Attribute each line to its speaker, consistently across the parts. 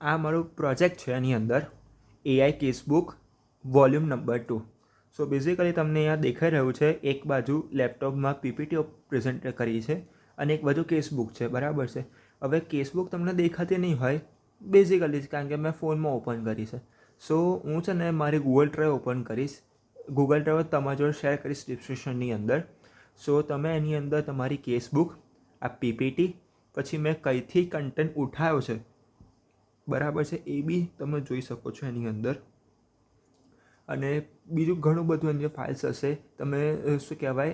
Speaker 1: આ મારું પ્રોજેક્ટ છે, એની અંદર AI casebook volume number 2. So basically તમને અહીંયા દેખાઈ રહ્યું છે, એક બાજુ લેપટોપમાં પીપીટી પ્રેઝન્ટ કરી છે અને એક બાજુ કેસબુક છે, બરાબર છે. હવે કેસબુક તમને દેખાતી નહીં હોય બેઝિકલી, કારણ કે મેં ફોનમાં ઓપન કરી છે. સો હું છે ને મારી ગૂગલ ડ્રાઈવ ઓપન કરીશ. ગૂગલ ડ્રાઈવ તમારા જોડે શેર કરીશ ડિસ્ક્રિપ્શનની અંદર. સો તમે એની અંદર તમારી કેસબુક, આ પીપીટી, પછી મેં કઈથી કન્ટેન્ટ ઉઠાવ્યો છે, બરાબર છે, એ બી તમે જોઈ શકો છો એની અંદર. અને બીજું ઘણું બધું એની ફાઇલ્સ હશે, તમે શું કહેવાય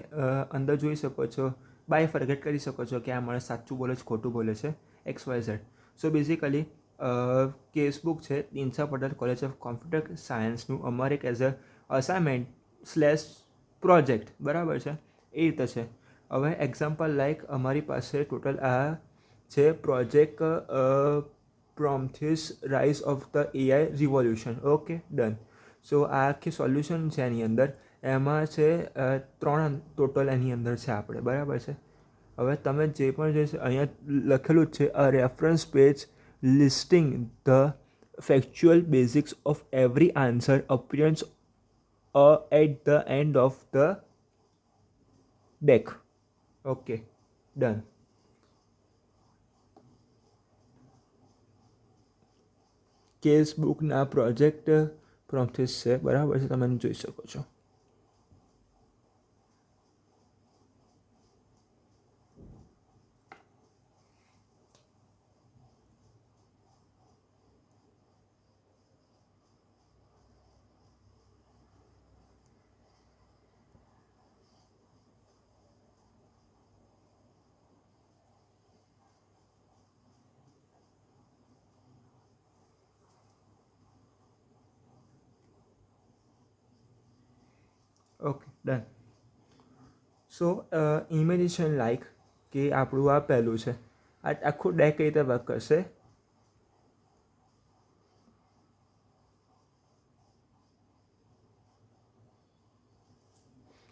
Speaker 1: અંદર જોઈ શકો છો. બાય ફર્ગેટ કરી શકો છો કે આ માણસ સાચું બોલે છે, ખોટું બોલે છે, XYZ. સો બેઝિકલી કેસબુક છે Dinsa Patel college of computer સાયન્સનું, અમારે એક એઝ અ અસાઇનમેન્ટ/પ્રોજેક્ટ, બરાબર છે, એ રીતે છે. હવે એક્ઝામ્પલ લાઈક અમારી પાસે ટોટલ આ છે project Prometheus rise of the AI revolution. Okay, done. So આ આખી સોલ્યુશન છે એની અંદર. એમાં છે 3 ટોટલ એની અંદર છે આપણે, બરાબર છે. હવે તમે જે પણ જે અહીંયા લખેલું જ છે, a reference page listing the factual basics of every answer appearance at the end of the deck. Okay, done. કેસબુકના પ્રોજેક્ટ પ્રોમ્પ્ટિસ છે, બરાબર છે, તમે જોઈ શકો છો. Okay, done. So imagination like કે આપણું આ પહેલું છે, આ આખું ડેક કઈ રીતે વર્ક કરશે.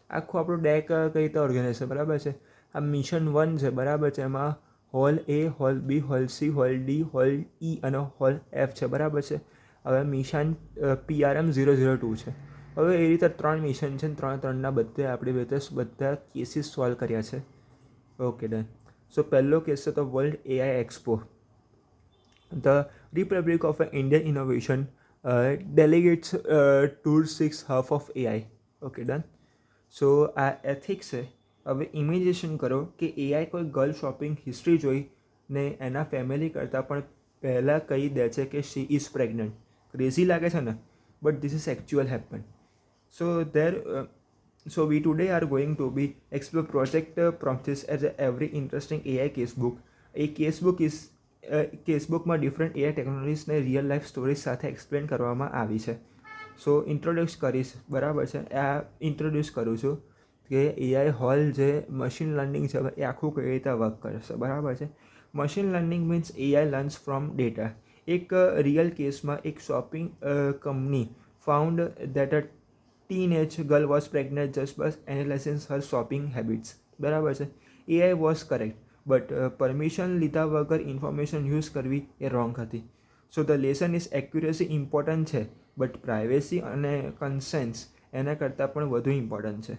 Speaker 1: આખું આપણું ડેક કઈ રીતે ઓર્ગેનાઇઝ છે, બરાબર છે. આ મિશન 1 છે, બરાબર છે. એમાં hall A, hall B, hall C, hall D, hall E અને હોલ F છે, બરાબર છે. હવે મિશન PRM002 છે. હવે એ રીતે 3 મિશન છે, 3ના બધે આપણી બધા કેસીસ સોલ્વ કર્યા છે. Okay, done. સો પહેલો કેસ છે તો world AI expo, the republic of Indian innovation delegates tour 6 half of AI. Okay, done. So આ એથિક્સ છે. હવે ઇમેજિનેશન કરો કે એઆઈ કોઈ ગર્લ શોપિંગ હિસ્ટ્રી જોઈ ને એના ફેમિલી કરતાં પણ પહેલાં કહી દે છે કે શી ઇઝ પ્રેગ્નન્ટ. ક્રેઝી લાગે છે ને, but this is actual happen. So we today are going to be explore project prompts as every interesting AI casebook. A casebook is કેસબુકમાં ડિફરન્ટ એઆઈ ટેકનોલોજીસને રિયલ લાઈફ સ્ટોરીઝ સાથે explain કરવામાં આવી છે. સો introduce કરીશ, બરાબર છે. આ ઇન્ટ્રોડ્યુસ કરું છું કે એઆઈ હોલ જે મશીન લર્નિંગ છે એ આખું કઈ રીતે વર્ક કરશે, બરાબર છે. Machine learning means AI learns from data. એક રિયલ કેસમાં એક shopping company found that a teenage girl was pregnant just બસ એનાલિસિસ હર શોપિંગ હેબિટ્સ, બરાબર છે. AI was correct, but permission લીધા વગર ઇન્ફોર્મેશન યુઝ કરવી એ રોંગ હતી. So the lesson is accuracy important છે, બટ પ્રાઇવેસી અને કન્સેન્સ એના કરતાં પણ વધુ ઇમ્પોર્ટન્ટ છે,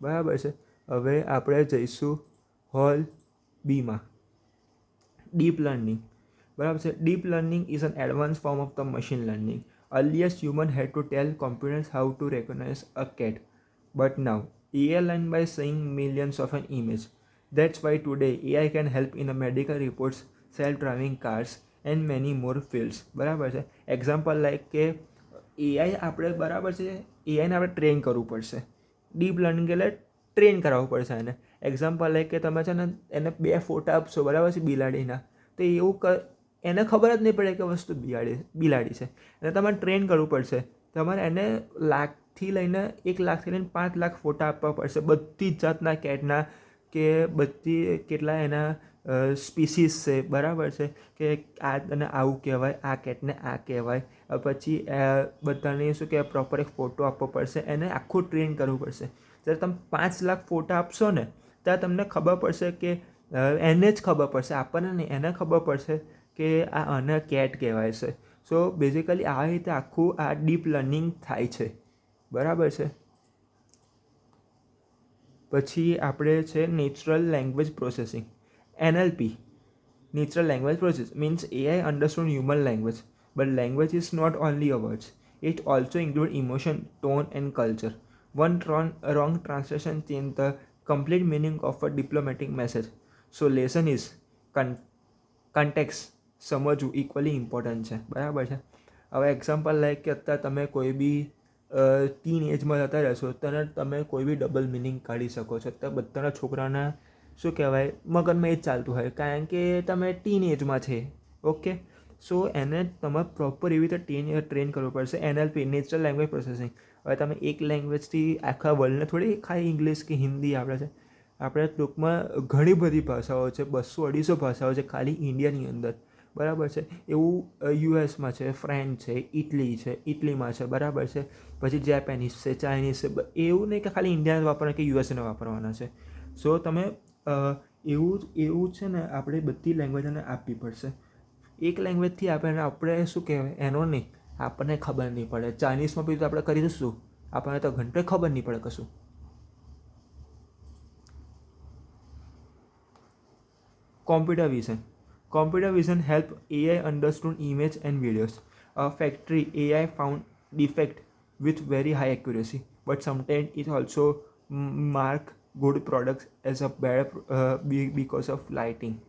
Speaker 1: બરાબર છે. હવે આપણે જઈશું હોલ બીમાં, ડીપ લર્નિંગ, બરાબર છે. Deep learning is an advance form of the machine learning. Earliest human had to tell computers how to recognize a cat, but now AI learn by seeing millions of an image. That's why today AI can help in a medical reports, self-driving cars and many more fields. બરાબર છે. Example like કે AI આપણે, બરાબર છે, એઆઈને આપણે train કરવું પડશે. Deep learning એટલે ટ્રેન કરાવવું પડશે એને. એક્ઝામ્પલ લાઈક કે તમે છે ને એને 2 ફોટા આપશો, બરાબર છે, બિલાડીના, તો એવું એને ખબર જ નહીં પડે કે વસ્તુ બિલાડી છે. અને તમારે ટ્રેન કરવું પડશે. તમારે એને 1,00,000થી લઈને 5 લાખ ફોટા આપવા પડશે, બધી જ જાતના કેટના, કે બધી કેટલા એના સ્પીસીસ છે, બરાબર છે, કે આ અને આવું કહેવાય, આ કેટને આ કહેવાય. પછી બધાને શું કહેવાય, પ્રોપર એક ફોટો આપવો પડશે, એને આખું ટ્રેન કરવું પડશે. જ્યારે તમે 5 લાખ ફોટા આપશો ને, ત્યારે તમને ખબર પડશે કે એને જ ખબર પડશે, આપણને નહીં, એને ખબર પડશે કે આને કેટ કહેવાય છે. સો બેઝિકલી આ રીતે આખું આ ડીપ લર્નિંગ થાય છે, બરાબર છે. પછી આપણે છે natural language processing, NLP. Natural language process means AI understood human language, but language is not only a words. It also includes emotion, tone, and culture. One wrong translation change the complete meaning of a diplomatic message. So lesson is context સમજવું equally important છે, બરાબર છે. હવે example like કે અત્યારે તમે કોઈ બી tin એજમાં જતા રહેશો ત્યારે તમે કોઈ બી ડબલ મિનિંગ કાઢી શકો છો. અત્યારે બધાના છોકરાના શું કહેવાય મગજમાં એ જ ચાલતું હોય, કારણ કે તમે ટીન એજમાં છે. ઓકે, સો એને તમારે પ્રોપર એવી રીતે ટ્રેન કરવું પડશે. NLP natural language processing. હવે તમે એક લેંગ્વેજથી આખા વર્લ્ડને થોડી ખાલી ઇંગ્લિશ કે હિન્દી આવડે છે. આપણે ટૂંકમાં ઘણી બધી ભાષાઓ છે, 200-250 ભાષાઓ છે ખાલી ઇન્ડિયાની અંદર, બરાબર છે. એવું યુએસમાં છે, ફ્રેન્ચ છે, ઇટલીમાં છે, બરાબર છે. પછી જેપેનીઝ છે, ચાઇનીઝ છે. એવું નહીં કે ખાલી ઇન્ડિયાને વાપરવાના કે યુએસને વાપરવાના છે. સો તમે એવું છે ને આપણે બધી લેંગ્વેજને આપવી પડશે. એક લેંગ્વેજથી આપણે શું કહેવાય એનો નહીં, આપણને ખબર નહીં પડે. ચાઇનીઝમાં બી તો આપણે કરી દઈશું, આપણને તો ઘંટે ખબર નહીં પડે કશું. Computer vision help AI understand image and videos. A factory AI found defect with very high accuracy, but sometimes it also mark good products as a bad because of lighting.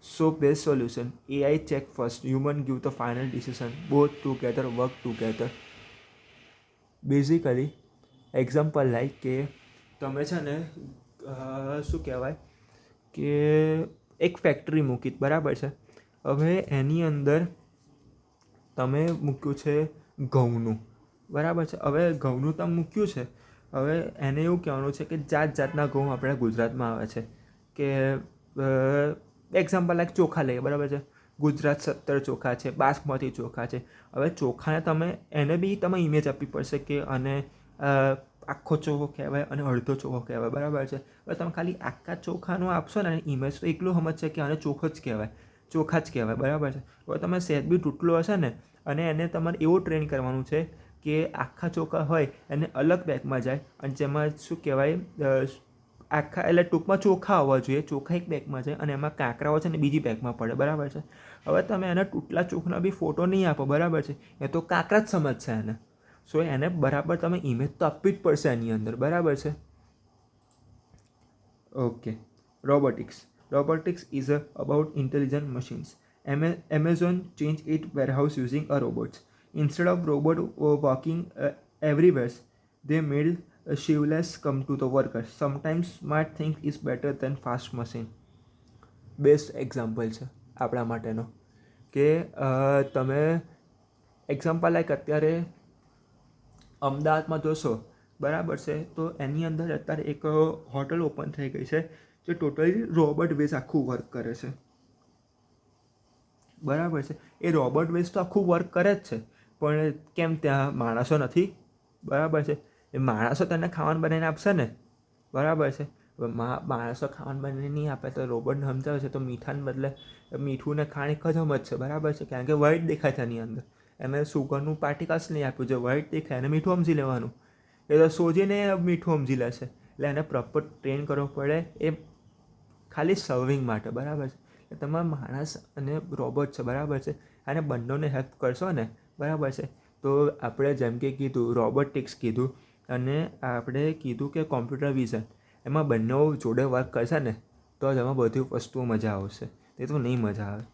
Speaker 1: So best solution, AI check first, human give the final decision. Both together work together. Basically, example like કે તમે છે ને શું કહેવાય કે એક factory મૂકી, બરાબર છે. હવે એની અંદર તમે મૂક્યું છે ઘઉંનું, બરાબર છે. હવે ઘઉંનું તમે મૂક્યું છે, હવે એને એવું કહેવાનું છે કે જાતના ઘઉં આપણે ગુજરાતમાં આવે છે. કે એક્ઝામ્પલ લાઈક ચોખા લઈએ, બરાબર છે. ગુજરાત 17 ચોખા છે, બાસમતી ચોખા છે. હવે ચોખાને તમે એને બી તમે ઇમેજ આપવી પડશે કે અને આખો ચોખો કહેવાય અને અડધો ચોખો કહેવાય, બરાબર છે. હવે તમે ખાલી આખા ચોખાનો આપશો ને ઇમેજ તો એટલું સમજશે કે આને ચોખા જ કહેવાય, બરાબર છે. હવે તમે સહેજ બી તૂટલો હશે ને અને એને તમારે એવું ટ્રેન કરવાનું છે કે આખા ચોખા હોય એને અલગ બેગમાં જાય અને જેમાં શું કહેવાય આખા એટલે ટૂંકમાં ચોખા હોવા જોઈએ, ચોખા એક બેગમાં જાય અને એમાં કાંકરાઓ છે ને બીજી બેગમાં પડે, બરાબર છે. હવે તમે એને તૂટલા ચોખાનો બી ફોટો નહીં આપો, બરાબર છે, એ તો કાંકરા જ સમજશે એને. સો એને બરાબર તમે ઇમેજ તો આપવી જ પડશે એની અંદર, બરાબર છે. Okay, robotics is about intelligent machines. Amazon changed its warehouse using a robot. Instead of robot walking everywhere, they made a shiftless come to the workers. Sometimes smart thing is better than fast machine. Best example છે આપણા માટેનો કે તમે example like અત્યારે અમદાવાદમાં જોશો, બરાબર છે. તો એની અંદર અત્યારે એક હોટલ ઓપન થઈ ગઈ છે જે ટોટલી રોબોટ બેઝ આખું વર્ક કરે છે, બરાબર છે. એ રોબોટ બેઝ તો આખું વર્ક કરે જ છે, પણ કેમ ત્યાં માણસો નથી, બરાબર છે. એ માણસો તને ખાવાનું બનાવીને આપશે ને, બરાબર છે. માણસો ખાવાનું બનાવીને નહીં આપે તો રોબોટને સમજાવે છે તો મીઠાને બદલે મીઠું ને ખાણ એક જ સમજ છે, બરાબર છે. કારણ કે વ્હાઈટ દેખાય છે એની અંદર, એને સુગરનું પાર્ટિકલ્સ નહીં આપ્યું, જે વ્હાઈટ દેખાય એને મીઠું સમજી લેવાનું. એ તો સોજીને મીઠું સમજી લેશે. એટલે એને પ્રોપર ટ્રેન કરવો પડે એ ખાલી સર્વિંગ માટે, બરાબર છે. તમારા માણસ અને રોબોટ છે, બરાબર છે. અને બંનેને હેલ્પ કરશો ને, બરાબર છે. તો આપણે જેમ કે કીધું રોબોટિક્સ કીધું અને આપણે કીધું કે કોમ્પ્યુટર વિઝન, એમાં બંને જોડે વર્ક કરશે ને તો જ એમાં બધી વસ્તુઓ મજા આવશે, તે તો નહીં મજા આવે.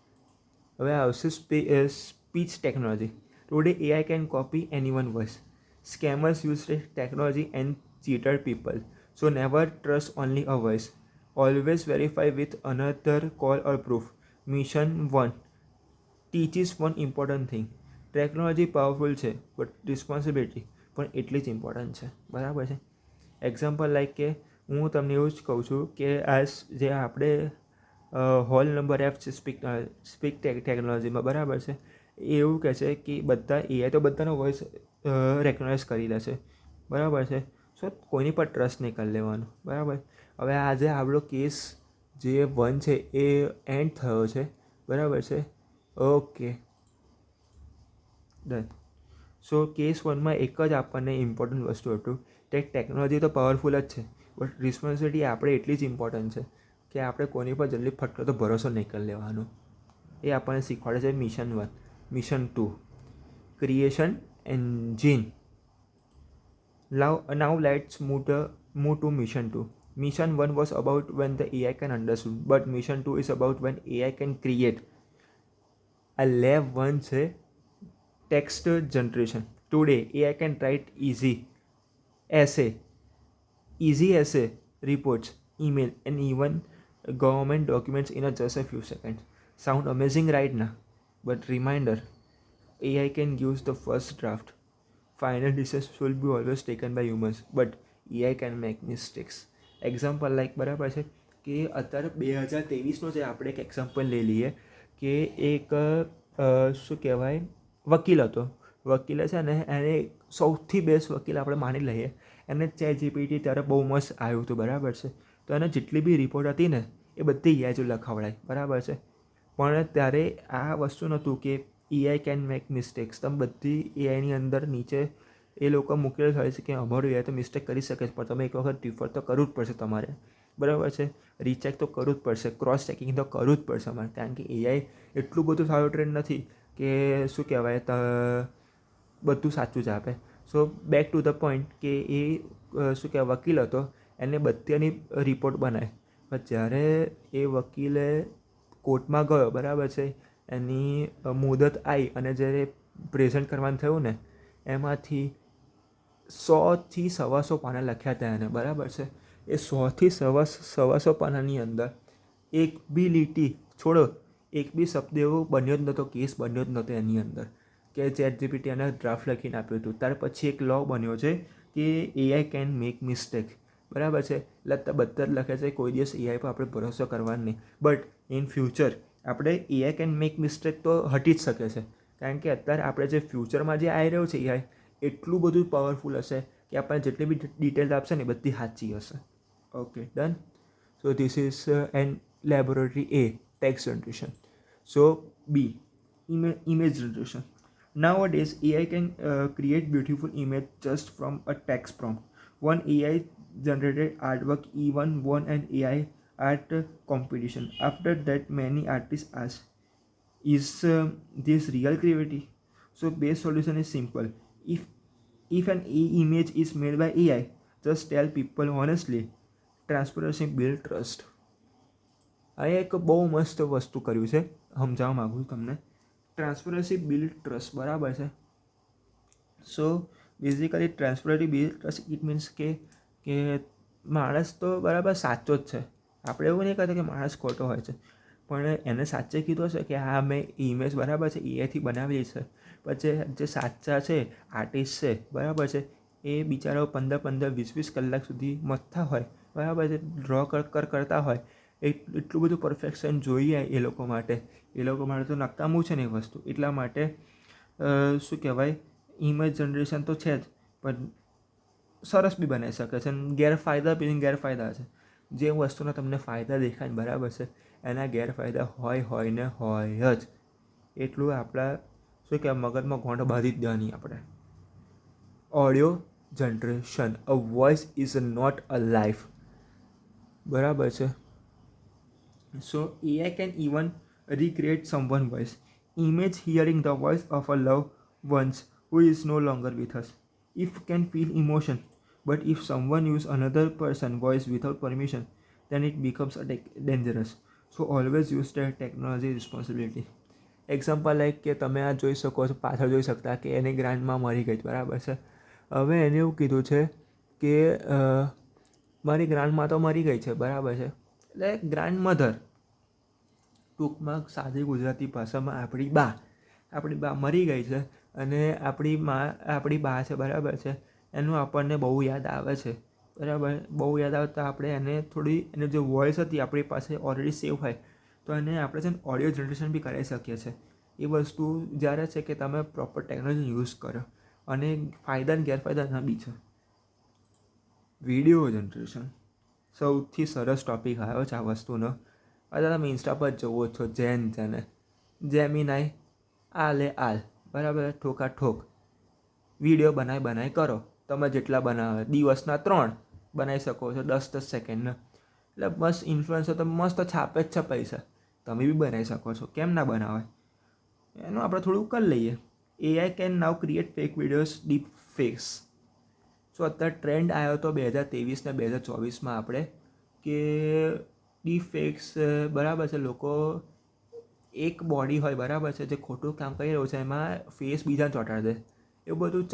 Speaker 1: હવે આવશે speech technology. Today AI can copy anyone voice. Scammers use technology and cheated people. So never trust only a voice. Always verify with another call or proof. Mission 1 teaches one important thing. Technology powerful છે but responsibility પણ એટલી જ important છે, બરાબર છે. Example like કે હું તમને એવું જ કહું છું કે આ જે આપણે હોલ નંબર F છે સ્પીક ટેકનોલોજીમાં, બરાબર છે. એ એવું કહે છે કે બધા AI તો બધાનો વોઇસ રેકગ્નાઇઝ કરી લે છે, બરાબર છે. સો કોઈની પર ટ્રસ્ટ નહીં કરી લેવાનું, બરાબર. હવે આજે આપણો કેસ જે 1 છે એ એન્ડ થયો છે, બરાબર છે. Okay done. સો કેસ વનમાં એક જ આપણને ઇમ્પોર્ટન્ટ વસ્તુ હતું કે ટેકનોલોજી તો પાવરફુલ જ છે, બટ રિસ્પોન્સિબિલિટી આપણે એટલી જ ઇમ્પોર્ટન્ટ છે કે આપણે કોની પર જલ્દી ફટકો તો ભરોસો નહીં કરી લેવાનો. એ આપણને શીખવાડે છે mission 1. Mission 2, creation engine. Now let's move to mission 2. Mission 1 was about when the AI can understand, but mission 2 is about when AI can create. A lab 1 છે text generation. Today AI can write essay, easy essay, reports, email, and even government documents in just a few seconds. Sound amazing right now? But reminder, AI can use the first draft. Final decisions will be always taken by humans, but AI can make mistakes. Example like બરાબર છે કે અત્યારે 2023નો જે આપણે એક example લઈ લઈએ કે એક શું કહેવાય વકીલ હતો. વકીલે છે ને એને સૌથી બેસ્ટ વકીલ આપણે માની લઈએ, એને ChatGPT ત્યારે બહુ મસ્ત આવ્યું હતું બરાબર છે. તો એને જેટલી બી રિપોર્ટ હતી ને એ બધી AI જો લખાવડાય બરાબર છે. પણ ત્યારે આ વસ્તુ નહોતું કે AI કેન મેક મિસ્ટેક્સ. તમે બધી AIની અંદર નીચે એ લોકો મૂકેલ હોય છે કે અમારું AI તો મિસ્ટેક કરી શકે છે, પણ તમે એક વખત રિફર તો કરવું જ પડશે તમારે બરાબર છે. રીચેક તો કરવું જ પડશે, ક્રોસ ચેકિંગ તો કરવું જ પડશે અમારે, કારણ કે AI એટલું બધું સારું ટ્રેન્ડ નથી કે શું કહેવાય બધું સાચું જ આપે. સો બેક ટુ ધ પોઈન્ટ કે એ શું કહેવાય વકીલ હતો, એને બધાની રિપોર્ટ બનાવી. પણ જ્યારે એ વકીલે કોર્ટમાં ગયો બરાબર છે, એની મુદત આવી અને જ્યારે પ્રેઝન્ટ કરવાનું થયું ને એમાંથી 100થી 125 પાના લખ્યા હતા એને બરાબર છે. એ 100થી 125 પાનાની અંદર એક બી લીટી છોડો, એક બી શબ્દ એવો બન્યો જ નહોતો, કેસ બન્યો જ નહોતો એની અંદર કે ChatGPT એને ડ્રાફ્ટ લખીને આપ્યું હતું. ત્યાર પછી એક લો બન્યો છે કે AI કેન મેક મિસ્ટેક બરાબર છે. એટલે બધા જ લખે છે કોઈ દિવસ AI પર આપણે ભરોસો કરવાનો નહીં, બટ ઇન ફ્યુચર આપણે AI કેન મેક મિસ્ટેક તો હટી જ શકે છે, કારણ કે અત્યારે આપણે જે ફ્યુચરમાં જે આવી રહ્યું છે AI એટલું બધું પાવરફુલ હશે કે આપણને જેટલી બી ડિટેલ્સ આપશે ને બધી સાચી હશે. Okay done. So this is N laboratory A, text generation. So B, image generation. Nowadays AI can create beautiful image just from a text prompt. One AI generated artwork even won an AI art competition. After that many artists asked, is this real creativity? So base solution is simple. If an image is made by AI, just tell people honestly. Transparency build trust. આ એક બહુ મસ્ત વસ્તુ કર્યું છે, સમજાવવા માગું છું તમને. ટ્રાન્સપરન્સી બિલ્ડ ટ્રસ્ટ બરાબર છે. So basically transparency build trust it means કે માણસ તો બરાબર સાચો જ છે. આપણે એવું નહીં કહેતા કે માણસ ખોટો હોય છે, પણ એને સાચે કીધું હશે કે હા મેં ઇમેજ બરાબર છે AIથી બનાવેલી છે, પછી જે સાચા છે આર્ટિસ્ટ છે બરાબર છે એ બિચારાઓ 15-20 કલાક સુધી મથતા હોય બરાબર છે, ડ્રો કરતા હોય. એટલું બધું પરફેક્શન જોઈએ એ લોકો માટે તો નકામું છે ને એ વસ્તુ. એટલા માટે શું કહેવાય ઇમેજ જનરેશન તો છે જ, પણ સરસ બી બનાવી શકે છે. અને ગેરફાયદા છે. જે વસ્તુના તમને ફાયદા દેખાય ને બરાબર છે એના ગેરફાયદા હોય ને હોય જ. એટલું આપણા શું કહેવાય મગજમાં ગોંઠ બાંધી જ દેવાની આપણે. Audio generation. A voice is not a life બરાબર છે. So AI can even recreate someone's voice. Image hearing the voice of a loved one who is no longer with us. If can feel emotion, but if someone use another person's voice without permission, then it becomes dangerous. So always use the technology responsibility. Example like કે તમે આ જોઈ શકો છો, પાછળ જોઈ શકતા કે એની ગ્રાન્ડમાં મરી ગઈ બરાબર છે. હવે એને એવું કીધું છે કે મારી ગ્રાન્ડમાં તો મરી ગઈ છે બરાબર છે, એટલે ગ્રાન્ડ મધર ટૂંકમાં સાદી ગુજરાતી ભાષામાં આપણી બા મરી ગઈ છે અને આપણી બા છે બરાબર છે, એનું આપણને બહુ યાદ આવે છે બરાબર. બહુ યાદ આવતા આપણે એને થોડી એને જે વોઇસ હતી આપણી પાસે ઓલરેડી સેવ હોય તો એને આપણે છે ને ઓડિયો જનરેશન બી કરાવી શકીએ છીએ. એ વસ્તુ જ્યારે છે કે તમે પ્રોપર ટેકનોલોજી યુઝ કરો, અને ફાયદા અને ગેરફાયદા બી છે. વિડીયો જનરેશન સૌથી સરસ ટૉપિક આવ્યો છે આ વસ્તુનો. અત્યારે તમે ઇન્સ્ટા પર જુઓ છો જેને જેમિનાઈ આલે આલ, બરાબર, ઠોકા ઠોક વિડીયો બનાવી કરો. તમે જેટલા બનાવે દિવસના 3 બનાવી શકો છો 10-10 સેકન્ડના. એટલે બસ ઇન્ફ્લુએન્સર તો મસ્ત છાપે જ છે પૈસા. તમે બી બનાવી શકો છો, કેમ ના બનાવે? એનું આપણે થોડું કરી લઈએ. AI can now create fake videos, deep fakes. So અત્યારે ટ્રેન્ડ આવ્યો હતો 2023 ને 2024માં આપણે કે ડીપ ફેક્સ, બરાબર છે. લોકો એક બોડી હોય, બરાબર છે, જે ખોટું કામ કરી રહ્યું છે એમાં ફેસ બીજાને ચોંટાડી દે. એવું બધું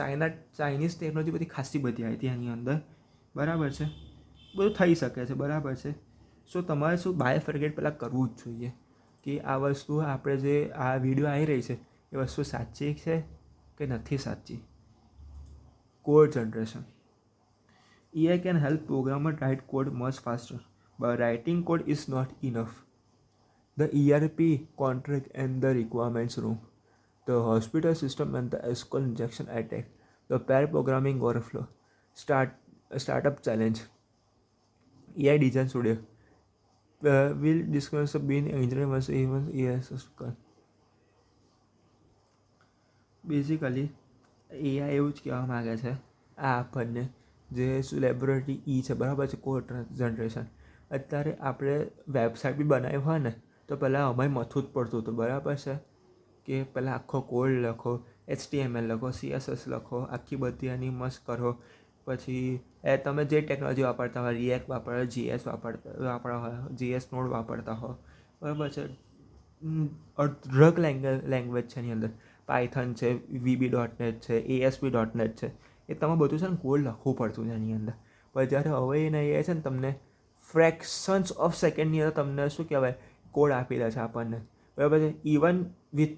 Speaker 1: ચાઇનીઝ ટેકનોલોજી બધી ખાસી બધી આવી હતી એની અંદર, બરાબર છે. બધું થઈ શકે છે, બરાબર છે. સો તમારે શું બાયફર્ગેટ પહેલાં કરવું જ જોઈએ કે આ વસ્તુ આપણે જે આ વિડીયો આવી રહી છે એ વસ્તુ સાચી છે કે નથી સાચી. Code generation. AI can help programmer write code much faster, but writing code is not enough. The ERP contract and the requirements room, the hospital system and the SQL injection attack, the pair programming workflow, startup challenge. AI Design Studio. Will discuss being engineering was even ES. Basically AI એવું જ કહેવા માગે છે આ આપણને, જે શું laboratory છે, બરાબર છે, કોડ જનરેશન. અત્યારે આપણે વેબસાઇટ બી બનાવી હોય ને તો પહેલાં અમારે મથું જ પડતું હતું, બરાબર છે, કે પહેલાં આખો કોડ લખો, HTML લખો, CSS લખો, આખી બધી એની મસ્ત કરો. પછી તમે જે ટેકનોલોજી વાપરતા હોય, રિએક્ટ વાપરો, GS વાપરતા હોય, GS નોડ વાપરતા હો, બરાબર છે. અઢળક લેંગ્વેજ છે એની અંદર. પાયથન છે, VB.NET છે, ASP.NET છે. એ તમે બધું છે ને કોડ લખવું પડતું છે એની અંદર. પણ જ્યારે હવે એ નહીં છે ને તમને ફ્રેક્શન્સ ઓફ સેકન્ડની અંદર તમને શું કહેવાય કોડ આપી દે છે આપણને, બરાબર છે. ઇવન વિથ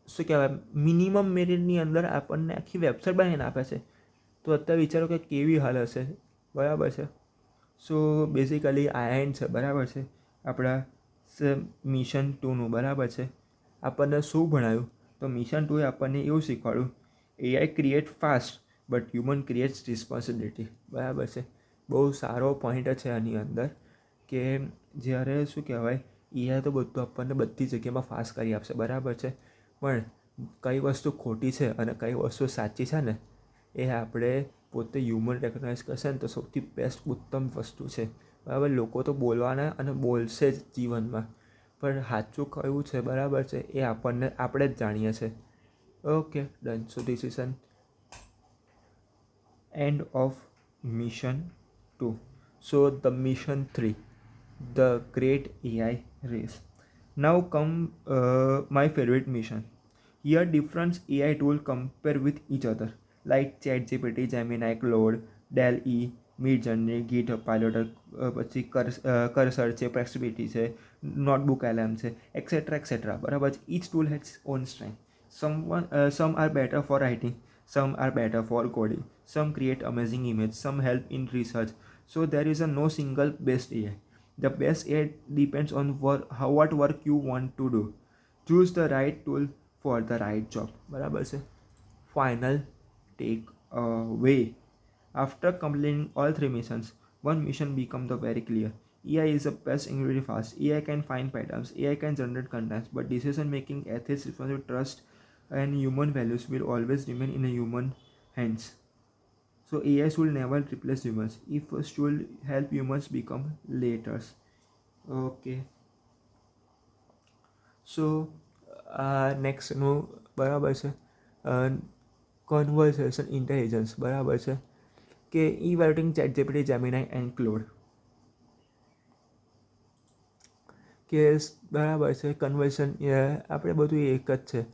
Speaker 1: શું કહેવાય મિનિમમ મિનિટની અંદર આપણને આખી વેબસાઇટ બનાવીને આપે છે. તો અત્યારે વિચારો કે કેવી હાલ હશે, બરાબર છે. સો બેઝિકલી આ એન્ડ છે, બરાબર છે, આપણા મિશન 2નું, બરાબર છે. આપણને શું ભણાયું? તો મિશન 2એ આપણને એવું શીખવાડ્યું AI create fast but human creates responsibility, બરાબર છે. બહુ સારો પોઈન્ટ છે આની અંદર કે જ્યારે શું કહેવાય AI તો બધું આપણને બધી જગ્યામાં ફાસ્ટ કરી આપશે, બરાબર છે. પણ કઈ વસ્તુ ખોટી છે અને કઈ વસ્તુ સાચી છે ને એ આપણે પોતે હ્યુમન રેકગ્નાઇઝ કરશે ને તો સૌથી બેસ્ટ ઉત્તમ વસ્તુ છે, બરાબર. લોકો તો બોલવાના અને બોલશે જ જીવનમાં, પણ સાચું કયું છે, બરાબર છે, એ આપણે જ જાણીએ છીએ. Okay, done. So this is N end of mission 2. So the mission 3, the great AI race. Now come my favorite mission. Here different AI tools compare with each other like ChatGPT, Gemini, Claude, DALL-E, Midjourney, GitHub Pilot, પછી Cursor છે, Perplexity છે, Notebook LM છે, etc. બરાબર. Each tool has its own strength. Some are better for writing, some are better for coding, some create amazing images, some help in research. So there is no single best AI. The best AI depends on what work you want to do. Choose the right tool for the right job, બરાબર છે. Final take away. After completing all 3 missions, one mission becomes very clear. AI is the best incredibly fast. AI can find patterns. AI can generate contents. But decision making, ethics, responsibility, trust, and human values will always remain in a human hands. So AI should never replace humans. It should help humans become leaders. Okay. So નેક્સ્ટનું બરાબર છે conversation intelligence, બરાબર છે, કે evaluating ChatGPT, Gemini and Claude. કે બરાબર છે conversation આપણે બધું એક જ છે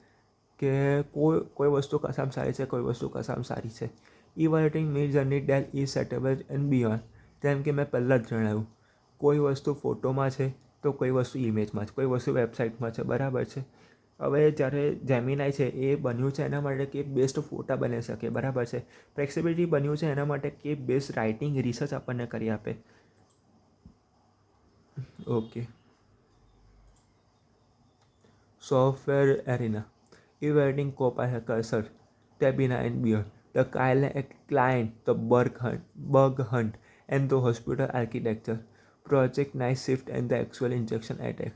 Speaker 1: કે કોઈ વસ્તુ કસામ સારી છે, કોઈ વસ્તુ કસામ સારી છે. Evaluating Midjourney, DALL-E, Stable and beyond. જેમ કે મેં પહેલાં જ જણાવ્યું, કોઈ વસ્તુ ફોટોમાં છે તો કોઈ વસ્તુ ઇમેજમાં છે, કોઈ વસ્તુ વેબસાઇટમાં છે, બરાબર છે. હવે જ્યારે જેમિનાઈ છે એ બન્યું છે એના માટે કે બેસ્ટ ફોટા બની શકે, બરાબર છે. ફ્લેક્સિબિલિટી બન્યું છે એના માટે કે બેસ્ટ રાઇટિંગ રિસર્ચ આપણને કરી આપે. Okay. Software arena. Evaluating Copilot, Cursor, Tabina and beyond. The client, the bug hunt, and the hospital architecture. Project Night Shift and the actual injection attack.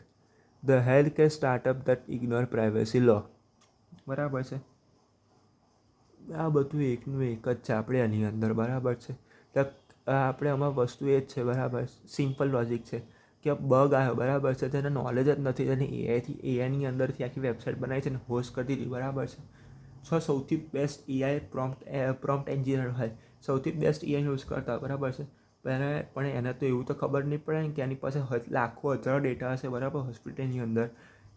Speaker 1: The health care startup that ignore privacy law. બરાબર છે. આ બધું એકનું એક જ છે આપણે આની અંદર. બરાબર છે. તો આપણે આમાં વસ્તુ એ જ છે. બરાબર, સિમ્પલ લોજિક છે કે બગ આવ્યો. બરાબર છે. તેને નોલેજ જ નથી. તેને એઆઈની અંદરથી આખી વેબસાઇટ બનાવી છે ને હોસ્ટ કરી દીધી. બરાબર છે. સૌથી બેસ્ટ એઆઈ પ્રોમ્પ્ટ એન્જિનિયર હોય, સૌથી બેસ્ટ એઆઈ યુઝ કરતા. બરાબર છે. પણ એને તો એવું તો ખબર નહીં પડે ને કે એની પાસે લાખો હજારો ડેટા હશે. બરાબર, હોસ્પિટલની અંદર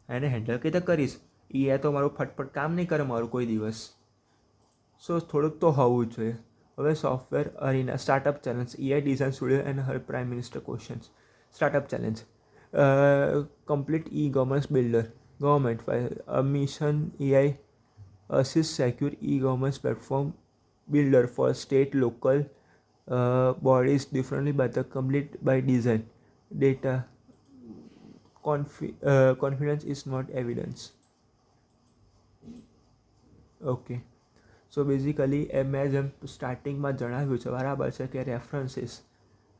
Speaker 1: એને હેન્ડલ કઈ રીતે કરીશ? એઆઈ તો મારું ફટફટ કામ નહીં કરે મારું કોઈ દિવસ. થોડુંક તો હોવું જોઈએ. હવે software arena startup challenge, AI design studio and her prime minister questions. Startup challenge, complete e-commerce builder, government mission AI assist secure e-commerce platform builder for state local bodies differently by the complete by design. Data confidence is not evidence. Okay, so basically મેં જેમ સ્ટાર્ટિંગમાં જણાવ્યું છે. બરાબર છે કે references,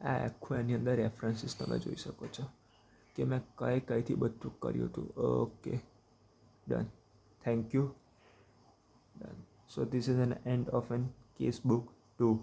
Speaker 1: આ આખું એની અંદર રેફરન્સીસ તમે જોઈ શકો છો કે મેં કઈથી બધું કર્યું હતું. Okay, done. Thank you. Done. So this is an end of an case book 2.